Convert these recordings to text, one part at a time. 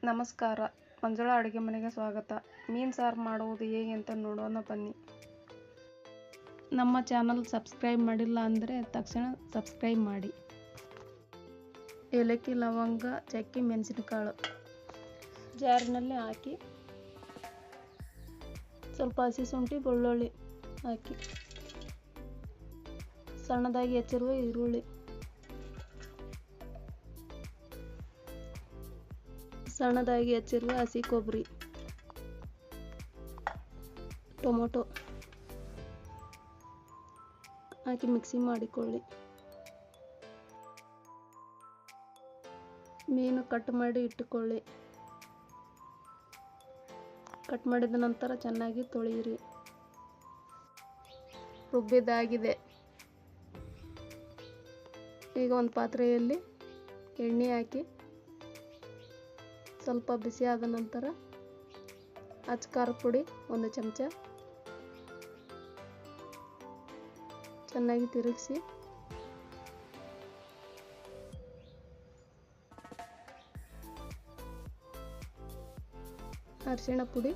ನಮಸ್ಕಾರ, ಮಂಜುಳಾ ಅಡುಗೆ ಮನೆಗೆ ಸ್ವಾಗತ. ಮೀನು ಸಾರು ಮಾಡುವುದು ಹೇಗೆ ಅಂತ ನೋಡೋಣ ಬನ್ನಿ. ನಮ್ಮ ಚಾನಲ್ ಸಬ್ಸ್ಕ್ರೈಬ್ ಮಾಡಿಲ್ಲ ಅಂದರೆ ತಕ್ಷಣ ಸಬ್ಸ್ಕ್ರೈಬ್ ಮಾಡಿ. ಏಲಕ್ಕಿ, ಲವಂಗ, ಚಕ್ಕೆ, ಮೆಣಸಿನಕಾಳು ಜಾರಿನಲ್ಲಿ ಹಾಕಿ ಸ್ವಲ್ಪ ಹಸಿ ಶುಂಠಿ, ಬೆಳ್ಳುಳ್ಳಿ ಹಾಕಿ ಸಣ್ಣದಾಗಿ ಹೆಚ್ಚಿರುವ ಈರುಳ್ಳಿ, ಸಣ್ಣದಾಗಿ ಹೆಚ್ಚಿರುವ ಹಸಿ ಕೊಬ್ಬರಿ, ಟೊಮೊಟೊ ಹಾಕಿ ಮಿಕ್ಸಿ ಮಾಡಿಕೊಳ್ಳಿ. ಮೀನು ಕಟ್ ಮಾಡಿ ಇಟ್ಟುಕೊಳ್ಳಿ. ಕಟ್ ಮಾಡಿದ ನಂತರ ಚೆನ್ನಾಗಿ ತೊಳೆಯಿರಿ. ರುಬ್ಬಿದಾಗಿದೆ. ಈಗ ಒಂದು ಪಾತ್ರೆಯಲ್ಲಿ ಎಣ್ಣೆ ಹಾಕಿ ಸ್ವಲ್ಪ ಬಿಸಿ ಆದ ನಂತರ ಅಚ್ಚ ಖಾರದ ಪುಡಿ 1 ಚಮಚ ಚೆನ್ನಾಗಿ ತಿರುಗಿಸಿ ಅರಿಶಿಣ ಪುಡಿ,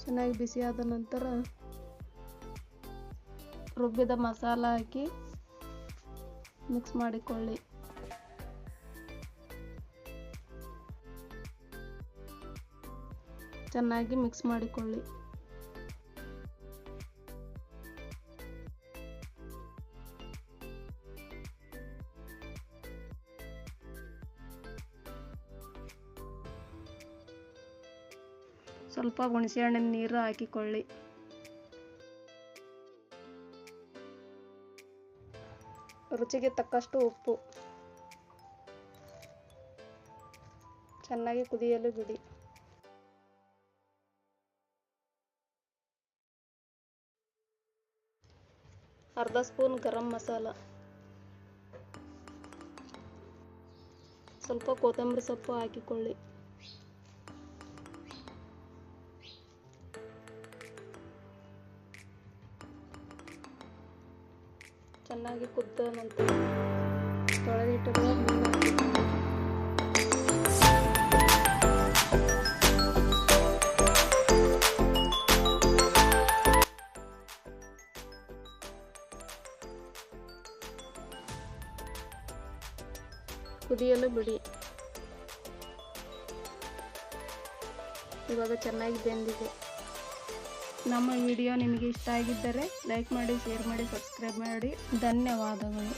ಚೆನ್ನಾಗಿ ಬಿಸಿ ಆದ ನಂತರ ರುಬ್ಬಿದ ಮಸಾಲ ಹಾಕಿ ಮಿಕ್ಸ್ ಮಾಡಿಕೊಳ್ಳಿ. ಚೆನ್ನಾಗಿ ಮಿಕ್ಸ್ ಮಾಡಿಕೊಳ್ಳಿ. ಸ್ವಲ್ಪ ಹುಣಸೆಹಣ್ಣಿನ ನೀರು ಹಾಕಿಕೊಳ್ಳಿ. ರುಚಿಗೆ ತಕ್ಕಷ್ಟು ಉಪ್ಪು. ಚೆನ್ನಾಗಿ ಕುದಿಯಲು ಬಿಡಿ. ಅರ್ಧ ಸ್ಪೂನ್ ಗರಂ ಮಸಾಲ, ಸ್ವಲ್ಪ ಕೊತ್ತಂಬರಿ ಸೊಪ್ಪು ಹಾಕಿಕೊಳ್ಳಿ. ಚೆನ್ನಾಗಿ ಕುದ್ದ ನಂತರ ತೊಳೆದಿಟ್ಟಿರುವ ಮೀನು ಕುದಿಯಲು ಬಿಡಿ. ಇವಾಗ ಚೆನ್ನಾಗಿ ಬೆಂದಿದೆ. ನಮ್ಮ ವಿಡಿಯೋ ನಿಮಗೆ ಇಷ್ಟ ಆಗಿದ್ದರೆ ಲೈಕ್ ಮಾಡಿ, ಶೇರ್ ಮಾಡಿ, ಸಬ್ಸ್ಕ್ರೈಬ್ ಮಾಡಿ. ಧನ್ಯವಾದಗಳು.